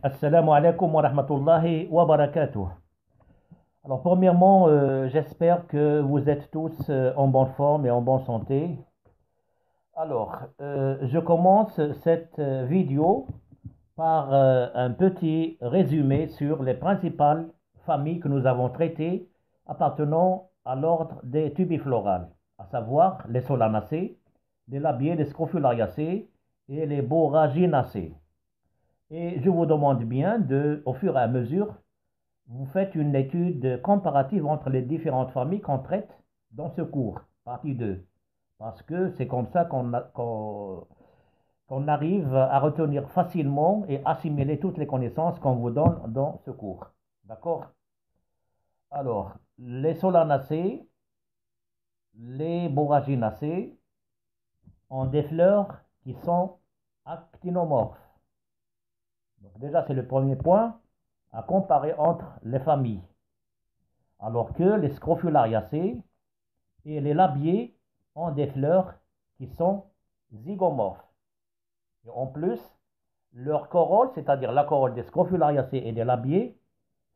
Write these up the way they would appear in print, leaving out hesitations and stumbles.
Assalamu alaikum wa rahmatullahi wa barakatuh. Alors, premièrement, j'espère que vous êtes tous en bonne forme et en bonne santé. Alors, je commence cette vidéo par un petit résumé sur les principales familles que nous avons traitées appartenant à l'ordre des tubiflorales, à savoir les solanacées, les labiées, les scrofulariacées et les borraginacées. Et je vous demande bien au fur et à mesure, vous faites une étude comparative entre les différentes familles qu'on traite dans ce cours, partie 2. Parce que c'est comme ça qu'on arrive à retenir facilement et assimiler toutes les connaissances qu'on vous donne dans ce cours. D'accord? Alors, les solanacées, les borraginacées ont des fleurs qui sont actinomorphes. Donc déjà, c'est le premier point à comparer entre les familles. Alors que les scrofulariacées et les labiées ont des fleurs qui sont zygomorphes. Et en plus, leurs corolles, c'est-à-dire la corolle des scrofulariacées et des labiées,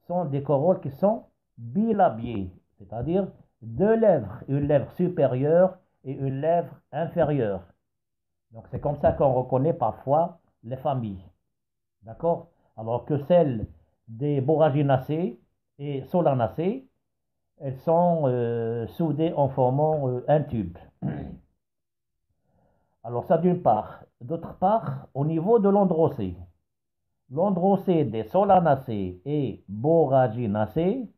sont des corolles qui sont bilabiées, c'est-à-dire deux lèvres, une lèvre supérieure et une lèvre inférieure. Donc c'est comme ça qu'on reconnaît parfois les familles. D'accord? Alors que celles des borraginacées et solanacées, elles sont soudées en formant un tube. Alors ça d'une part. D'autre part, au niveau de l'androcée. L'androcée des solanacées et borraginacées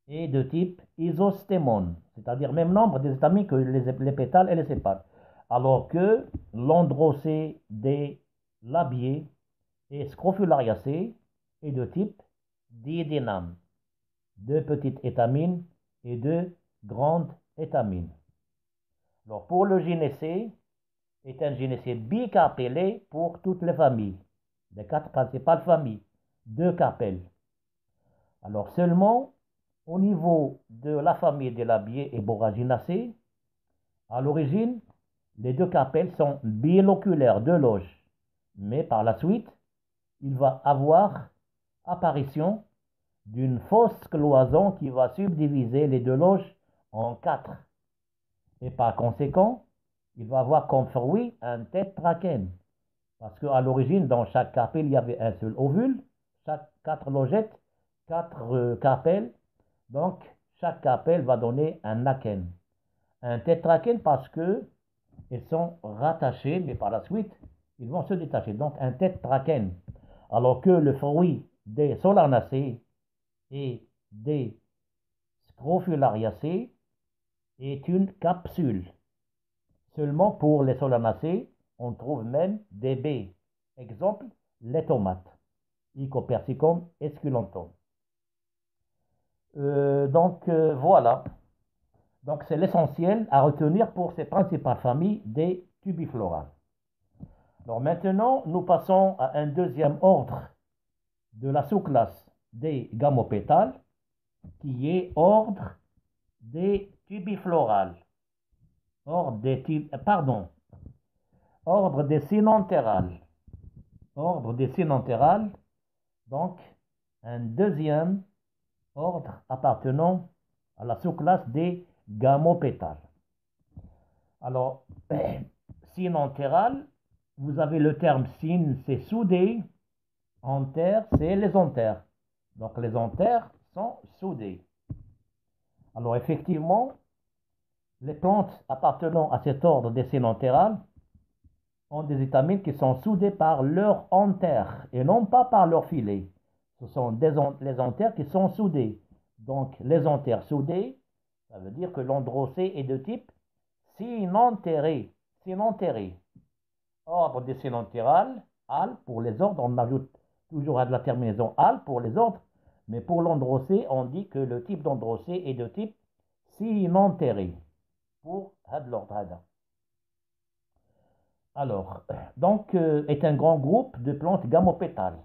est de type isostémone, c'est-à-dire même nombre des étamines que les pétales et les sépales. Alors que l'androcée des labiées et scrofulariacées est de type didyname. Deux petites étamines et deux grandes étamines. Alors pour le gynécée, est un gynécée bicarpellé pour toutes les familles, les quatre principales familles, deux carpelles. Alors seulement au niveau de la famille des labiées et borraginacées, à l'origine, les deux carpelles sont biloculaires, deux loges. Mais par la suite, il va avoir apparition d'une fausse cloison qui va subdiviser les deux loges en quatre. Et par conséquent, il va avoir comme fruit un tétrachène. Parce qu'à l'origine, dans chaque carpelle, il y avait un seul ovule, chaque quatre logettes, quatre carpelles. Donc, chaque carpelle va donner un achène. Un tétrachène parce que ils sont rattachés, mais par la suite, ils vont se détacher. Donc, un tétrachène. Alors que le fruit des solanacées et des scrofulariacées est une capsule. Seulement pour les solanacées, on trouve même des baies. Exemple, les tomates. Icopersicum esculentum. Voilà. Donc c'est l'essentiel à retenir pour ces principales familles des tubiflorales. Alors maintenant, nous passons à un deuxième ordre de la sous-classe des gamopétales, qui est ordre des tubiflorales. Ordre des cynanthérales. Ordre des cynanthérales, donc un deuxième ordre appartenant à la sous-classe des gamopétales. Alors, cynanthérales, vous avez le terme syn, c'est soudé, antère, c'est les anthères. Donc les anthères sont soudées. Alors effectivement, les plantes appartenant à cet ordre des cynanthérales ont des étamines qui sont soudées par leur anthère et non pas par leur filet. Ce sont les anthères qui sont soudées. Donc les anthères soudées, ça veut dire que l'androcée est de type cynanthéré. Cynanthéré. Ordre des cynanthérales, al pour les ordres, on ajoute toujours à de la terminaison al pour les ordres, mais pour l'androcée, on dit que le type d'androcée est de type cynanthéré pour l'ordre. Alors, donc, est un grand groupe de plantes gamopétales.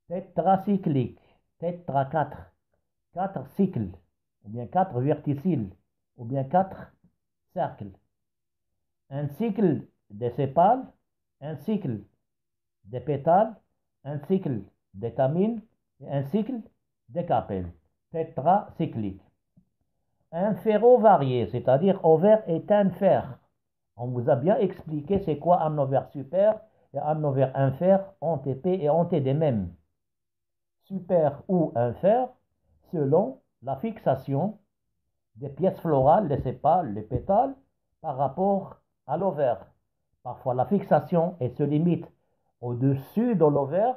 Tétracycliques, tétra 4, 4 cycles, ou bien 4 verticilles, ou bien 4 cercles. Un cycle des sépales, un cycle des pétales, un cycle d'étamines et un cycle décapèle, tétracyclique. Un ferrovarié, c'est-à-dire ovaire est un fer. On vous a bien expliqué c'est quoi un ovaire super et un ovaire infère en TP et en TD même. Super ou infère selon la fixation des pièces florales, les sépales, les pétales, par rapport à l'ovaire. Parfois, la fixation se limite au-dessus de l'ovaire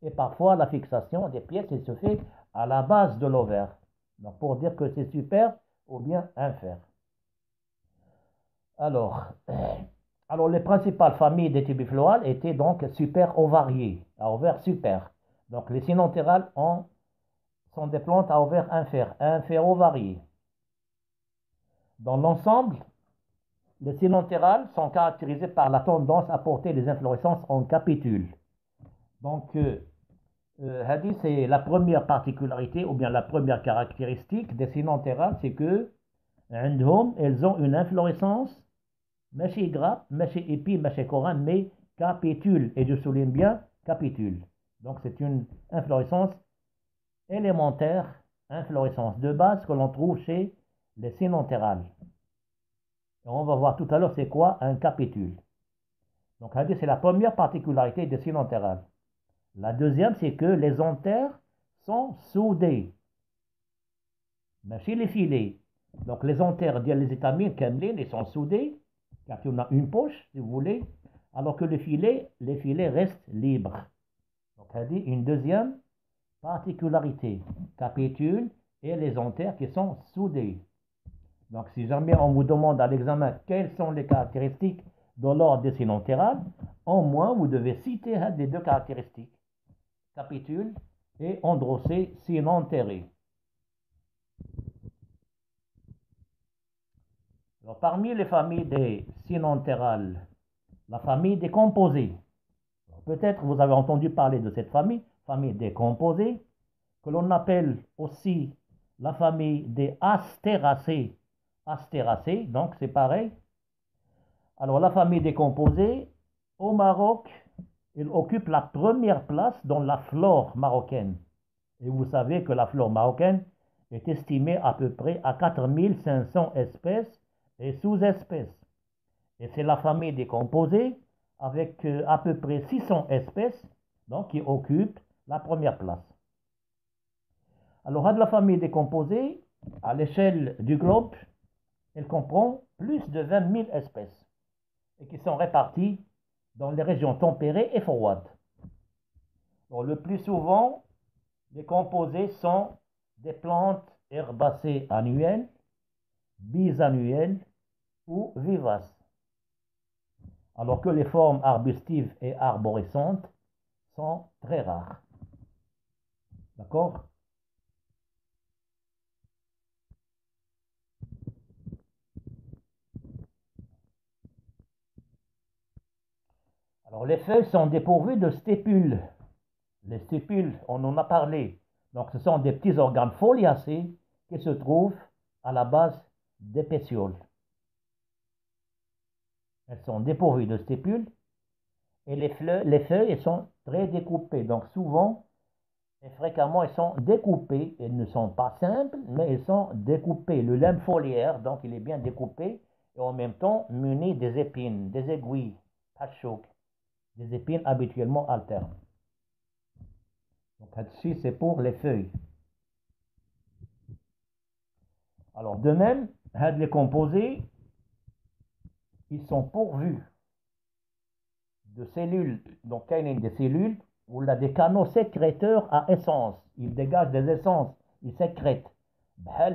et parfois la fixation des pièces se fait à la base de l'ovaire. Donc, pour dire que c'est super ou bien infère. Alors, les principales familles des tubes florales étaient donc super ovariées, à ovaire super. Donc, les cynopterales sont des plantes à ovaire inférovarié. Dans l'ensemble, les cynopterales sont caractérisées par la tendance à porter des inflorescences en capitules. Donc, c'est la première particularité ou bien la première caractéristique des cynopterales, c'est que elles ont une inflorescence ماشي grappe, ماشي épi, ماشي corin, mais capitule. Et je souligne bien capitule. Donc c'est une inflorescence élémentaire, inflorescence de base que l'on trouve chez les cynopterales. Et on va voir tout à l'heure c'est quoi un capitule. Donc c'est la première particularité des cynopterales. La deuxième, c'est que les anthères sont soudées. ماشي les filets. Donc les anthères, les étamines, ils sont soudés. Car on a une poche, si vous voulez, alors que les filets restent libres. Donc, elle dit une deuxième particularité, capitule et les anthères qui sont soudés. Donc, si jamais on vous demande à l'examen quelles sont les caractéristiques de l'ordre des cynopterales, au moins vous devez citer les deux caractéristiques, capitule et androcée cynoptérée. Alors, parmi les familles des cynopterales, la famille des composés. Peut-être vous avez entendu parler de cette famille des composés, que l'on appelle aussi la famille des astéracées. Astéracées, donc c'est pareil. Alors la famille des composés, au Maroc, elle occupe la première place dans la flore marocaine. Et vous savez que la flore marocaine est estimée à peu près à 4500 espèces et sous-espèces. Et c'est la famille des composés avec à peu près 600 espèces donc, qui occupent la première place. Alors, de la famille des composés, à l'échelle du globe, elle comprend plus de 20 000 espèces et qui sont réparties dans les régions tempérées et froides. Alors, le plus souvent, les composés sont des plantes herbacées annuelles, bisannuelles ou vivaces. Alors que les formes arbustives et arborescentes sont très rares. D'accord? Alors les feuilles sont dépourvues de stipules. Les stipules, on en a parlé. Donc ce sont des petits organes foliacés qui se trouvent à la base des pétioles. Elles sont dépourvues de stipules et les feuilles sont très découpées. Donc souvent et fréquemment, elles sont découpées. Elles ne sont pas simples, mais elles sont découpées. Le lemme foliaire, donc, il est bien découpé et en même temps muni des épines, des aiguilles, pachouk, des épines habituellement alternes. Donc, là-dessus, c'est pour les feuilles. Alors, de même, les composés, ils sont pourvus de cellules. Donc, il y a des cellules où il y a des canaux sécréteurs à essence. Ils dégagent des essences, ils sécrètent.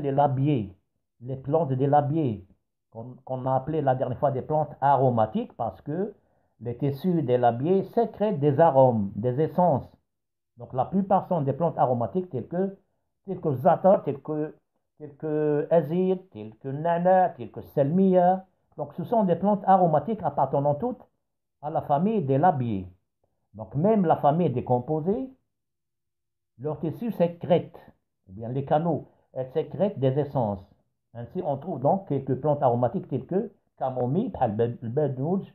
Les labiers, les plantes des labiers, qu'on a appelé la dernière fois des plantes aromatiques parce que les tissus des labiers sécrètent des arômes, des essences. Donc la plupart sont des plantes aromatiques telles que za'atar, telles que azir, telles que nana, telles que selmiya. Donc ce sont des plantes aromatiques appartenant toutes à la famille des labiers. Donc même la famille des composés, leurs tissus sécrètent, ou bien les canaux, elles sécrètent des essences. Ainsi, on trouve donc quelques plantes aromatiques telles que camomille, le bedouj,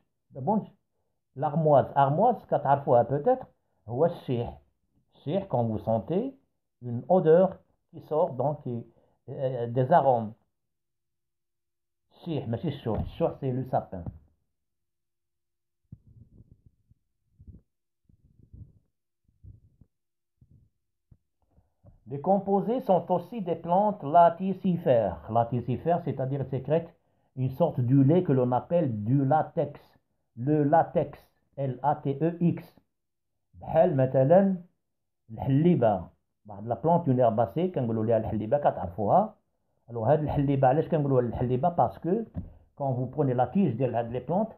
L'armoise, armoise, كتعرفوها peut-être, هو الشيح. الشيح, quand vous sentez une odeur qui sort, donc des arômes. الشيح, ماشي الشوح. الشوح, c'est le sapin. Les composés sont aussi des plantes laticifères. Laticifères, c'est-à-dire sécrètent une sorte de lait que l'on appelle du latex. Le latex, L-A-T-E-X. بحال مثلا الحليبه. بعض لا بلونت اون هيرباسي كنقولوا لها الحليبه كتعرفوها. الوغ هاد الحليبه علاش كنقولوا الحليبه باسكو كون فو بروني لا تيج ديال هاد لي بلونت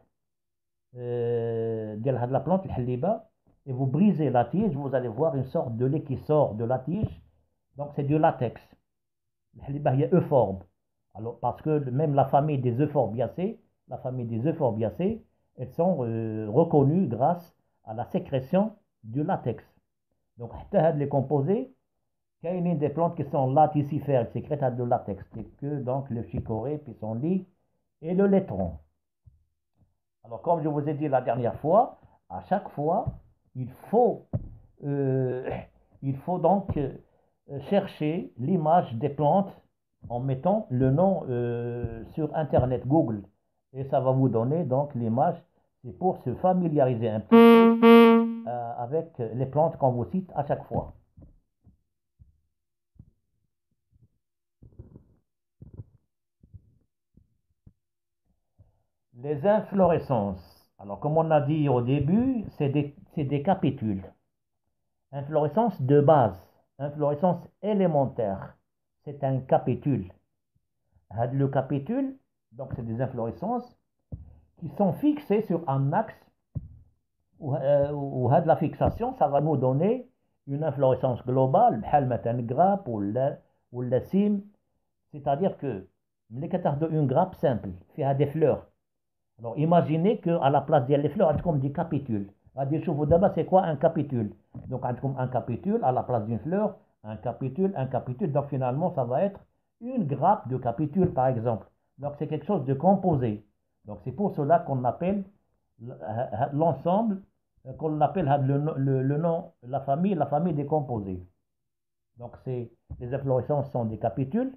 ديال هاد لا بلونت الحليبه et vous brisez la tige, vous allez voir une sorte de lait qui sort de la tige. Donc c'est du latex. الحليبه هي euphorbe. Alors parce que même la famille des euphorbiacées, elles sont reconnues grâce à la sécrétion du latex. Donc حتى هاد les composés كاينين des plantes qui sont laticifères, elles sécrètent de latex, que donc le chicorée, pissenlit et le laitron. Alors comme je vous ai dit la dernière fois, à chaque fois, il faut donc chercher l'image des plantes en mettant le nom sur Internet, Google. Et ça va vous donner donc l'image. C'est pour se familiariser un peu avec les plantes qu'on vous cite à chaque fois. Les inflorescences. Alors, comme on a dit au début, c'est des capitules. Inflorescence de base, inflorescence élémentaire, c'est un capitule. Le capitule, donc c'est des inflorescences qui sont fixées sur un axe où la fixation, ça va nous donner une inflorescence globale, une grappe ou la cime. C'est-à-dire que, une grappe simple, qui a des fleurs. Alors imaginez qu'à la place des fleurs, il y a des capitules. D'abord, c'est quoi un capitule? Donc un capitule à la place d'une fleur, un capitule. Donc finalement, ça va être une grappe de capitules, par exemple. Donc c'est quelque chose de composé. Donc c'est pour cela qu'on appelle l'ensemble, qu'on appelle le nom, la famille des composés. Donc les inflorescences sont des capitules,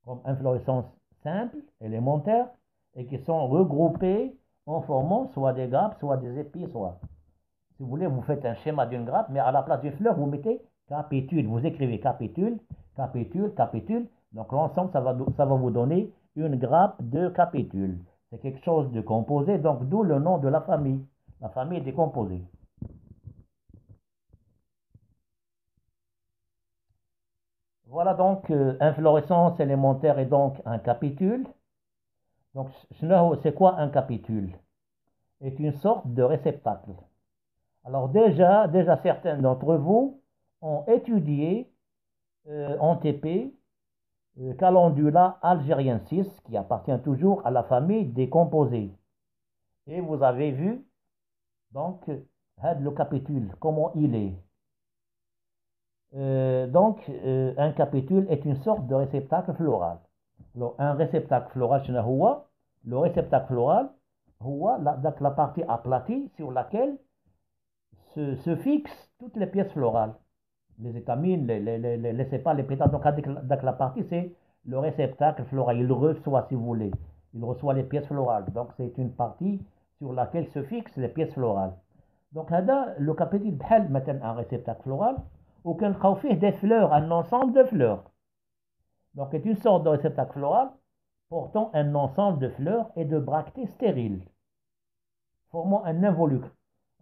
comme inflorescences simples, élémentaires, et qui sont regroupées en formant soit des grappes, soit des épis, soit. Si vous voulez, vous faites un schéma d'une grappe, mais à la place d'une fleur, vous mettez capitule. Vous écrivez capitule, capitule, capitule. Donc l'ensemble, ça va vous donner une grappe de capitules. C'est quelque chose de composé, donc d'où le nom de la famille des composés. Voilà donc inflorescence élémentaire est donc un capitule. Donc c'est quoi un capitule? C'est une sorte de réceptacle. Alors déjà certains d'entre vous ont étudié en TP Calendula algériensis qui appartient toujours à la famille des composés. Et vous avez vu donc le capitule, comment il est. Un capitule est une sorte de réceptacle floral. Alors, un réceptacle floral, le réceptacle floral, la partie aplatie sur laquelle se fixent toutes les pièces florales. Les étamines, les sépales, les pétales. Donc, la partie, c'est le réceptacle floral. Il reçoit, si vous voulez, il reçoit les pièces florales. Donc, c'est une partie sur laquelle se fixent les pièces florales. Donc, le capitule, مثلا un réceptacle floral, auquel fait des fleurs, un ensemble de fleurs. Donc, c'est une sorte de réceptacle floral portant un ensemble de fleurs et de bractées stériles, formant un involucre.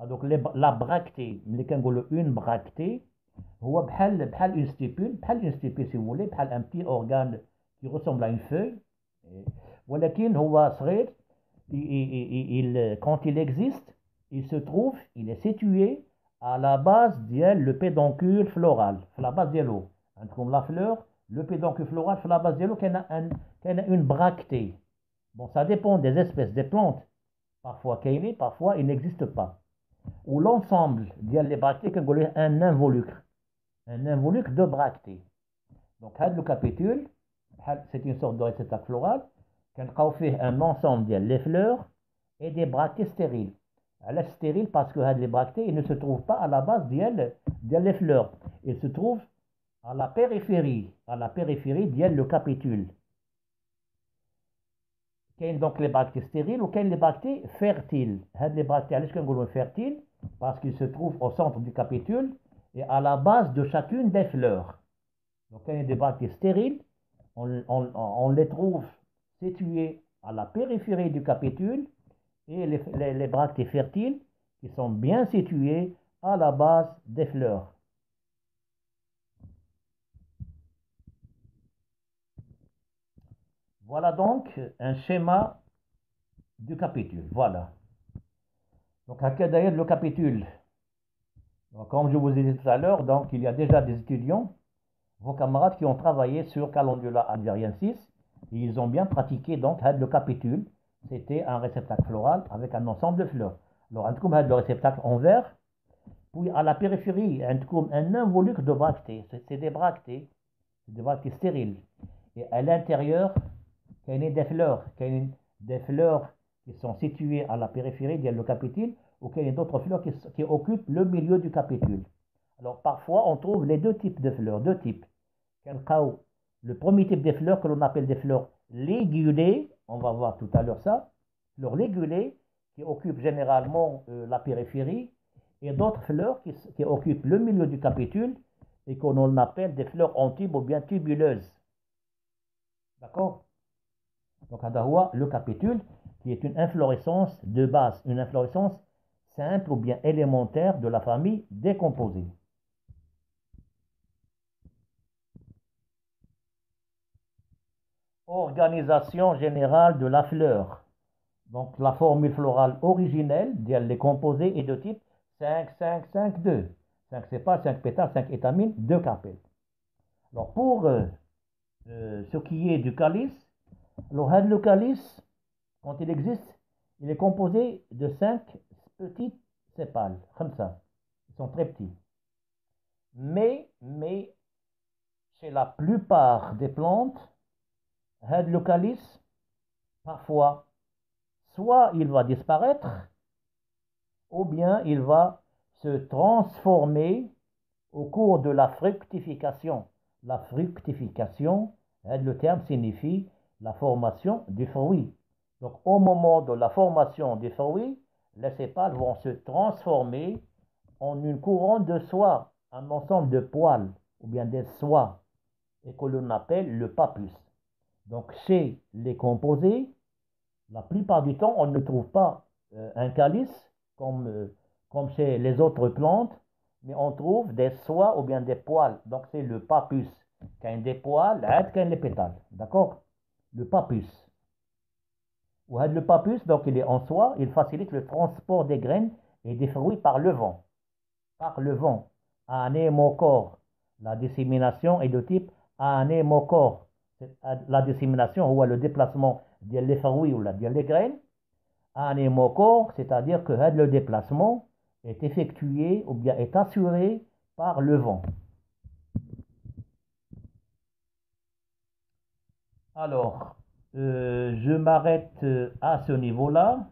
Donc, la bractée, une bractée, هو بحال une stipule, si vous voulez, بحال un petit organe qui ressemble à une feuille. ولكن هو صغير, quand il existe, il est situé à la base le pédoncule floral, la base de l'eau. Comme la fleur, le pédoncule floral, la base de l'eau, qui a une bractée. Bon, ça dépend des espèces des plantes. Parfois, il n'existe pas. Ou l'ensemble des bractées, un involucre. Un involucre de bractées. Donc, le capitule, c'est une sorte de réceptacle floral, qui a un ensemble des fleurs et des bractées stériles. Elle est stérile parce que les bractées ne se trouvent pas à la base des fleurs. Ils se trouvent à la périphérie le capitule. كاين donc les bractées stériles ou كاين les bractées fertiles. Les bractées علاش كنقولوا fertiles parce qu'ils se trouvent au centre du capitule et à la base de chacune des fleurs. Donc quand il y a des bractées stériles, on les trouve situées à la périphérie du capitule et les bractées fertiles qui sont bien situées à la base des fleurs. Voilà donc un schéma du capitule. Voilà. Donc, à d'ailleurs le capitule. Donc, comme je vous ai dit tout à l'heure, donc il y a déjà des étudiants, vos camarades qui ont travaillé sur Calendula algériensis, et ils ont bien pratiqué donc le capitule. C'était un réceptacle floral avec un ensemble de fleurs. Alors, le réceptacle en verre, puis à la périphérie, un involucre de bractées. C'est des bractées stériles. Et à l'intérieur, il y a des fleurs qui sont situées à la périphérie du capitule, ou qu'il y a d'autres fleurs qui occupent le milieu du capitule. Alors parfois, on trouve les deux types de fleurs, deux types. Le premier type de fleurs que l'on appelle des fleurs ligulées, on va voir tout à l'heure ça, fleurs ligulées qui occupent généralement la périphérie, et d'autres fleurs qui occupent le milieu du capitule et qu'on appelle des fleurs en tube ou bien tubuleuses. D'accord? Donc, le capitule, qui est une inflorescence de base, une inflorescence simple ou bien élémentaire de la famille décomposée. Organisation générale de la fleur. Donc, la formule florale originelle, elle est composée et de type 5, 5, 5, 2. 5 sépales, 5 pétales, 5 étamines, 2 carpelles. Alors, pour ce qui est du calice, le calice, quand il existe, il est composé de 5 petites sépales, comme ça. Ils sont très petits. Mais chez la plupart des plantes, le calice, parfois, soit il va disparaître, ou bien il va se transformer au cours de la fructification. La fructification, le terme signifie la formation du fruit. Donc, au moment de la formation du fruit, les sépales vont se transformer en une couronne de soie, un ensemble de poils ou bien des soies, et que l'on appelle le pappus. Donc, chez les composés, la plupart du temps, on ne trouve pas un calice comme chez les autres plantes, mais on trouve des soies ou bien des poils. Donc, c'est le pappus. Quand il y a des poils, quand il y a les pétales. D'accord? Le pappus. Le pappus, donc il est en soie, il facilite le transport des graines et des fruits par le vent. Par le vent. Anémochore. La dissémination est de type anémochore. La dissémination ou le déplacement des fruits ou des graines. Anémochore, c'est-à-dire que le déplacement est effectué ou bien est assuré par le vent. Alors, je m'arrête à ce niveau-là.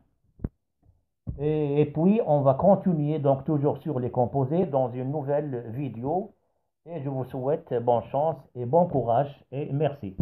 Et puis, on va continuer donc toujours sur les composés dans une nouvelle vidéo. Et je vous souhaite bonne chance et bon courage et merci.